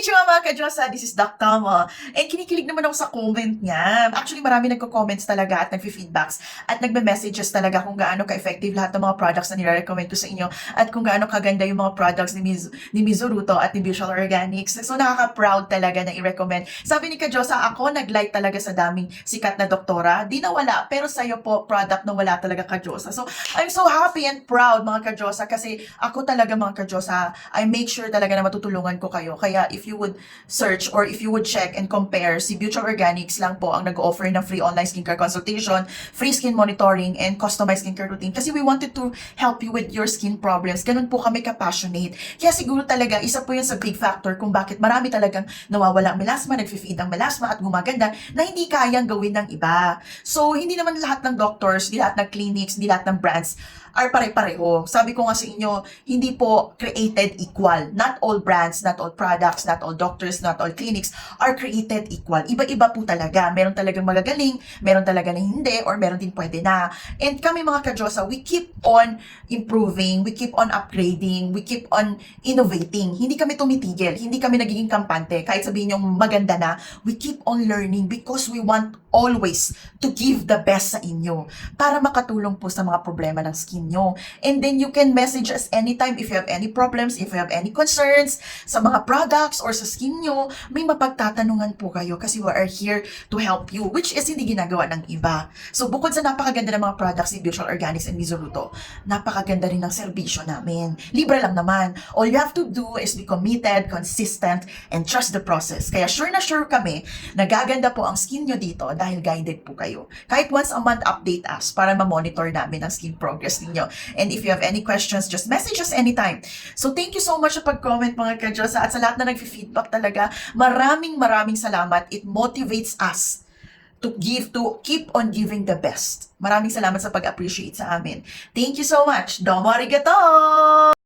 Konnichiwa mga ka-Diyosa, this is Doc Tama. And kinikilig naman ako sa comment niya. Actually, marami nagko-comments talaga at nagfi-feedbacks at nagme-messages talaga kung gaano ka-effective lahat ng mga products na nire-recommend ko sa inyo at kung gaano kaganda yung mga products ni Mizuruto at ni Visual Organics. So, nakaka-proud talaga na i-recommend. Sabi ni ka-Diyosa, ako nag-like talaga sa daming sikat na doktora. Di na wala, pero sa'yo po, product na wala talaga ka-Diyosa. So, I'm so happy and proud mga ka-Diyosa kasi ako talaga mga ka-Diyosa, I make sure talaga na matutulungan ko kayo. Kaya if you would search or if you would check and compare, si Mutual Organics lang po ang nag-offer ng free online skincare consultation, free skin monitoring, and customized skincare routine. Kasi we wanted to help you with your skin problems. Ganun po kami ka-passionate. Kaya siguro talaga, isa po yun sa big factor kung bakit marami talagang nawawala ang melasma, nag-feed ang melasma at gumaganda na hindi kayang gawin ng iba. So, hindi naman lahat ng doctors, hindi lahat ng clinics, hindi lahat ng brands are pare-pareho. Sabi ko nga sa inyo, hindi po created equal. Not all brands, not all products, not all doctors, not all clinics are created equal. Iba-iba po talaga. Meron talagang magagaling, meron talaga na hindi, or meron din pwede na. And kami mga ka-Diyosa, we keep on improving, we keep on upgrading, we keep on innovating. Hindi kami tumitigil, hindi kami nagiging kampante. Kahit sabihin yung maganda na, we keep on learning because we want always to give the best sa inyo para makatulong po sa mga problema ng skin nyo. And then you can message us anytime if you have any problems, if you have any concerns sa mga products or sa skin nyo, may mapagtatanungan po kayo kasi we are here to help you, which is hindi ginagawa ng iba. So bukod sa napakaganda ng mga products ni Visual Organics and Mizuruto, napakaganda rin ng serbisyo namin. Libre lang naman. All you have to do is be committed, consistent, and trust the process. Kaya sure na sure kami, nagaganda po ang skin nyo dito dahil guided po kayo. Kahit once a month, update us para ma-monitor namin ang skin progress ninyo. And if you have any questions, just message us anytime. So thank you so much sa pag-comment mga ka-Diyosa at sa lahat na nag-feedback talaga. Maraming salamat. It motivates us to keep on giving the best. Maraming salamat sa pag-appreciate sa amin. Thank you so much. Domo arigato!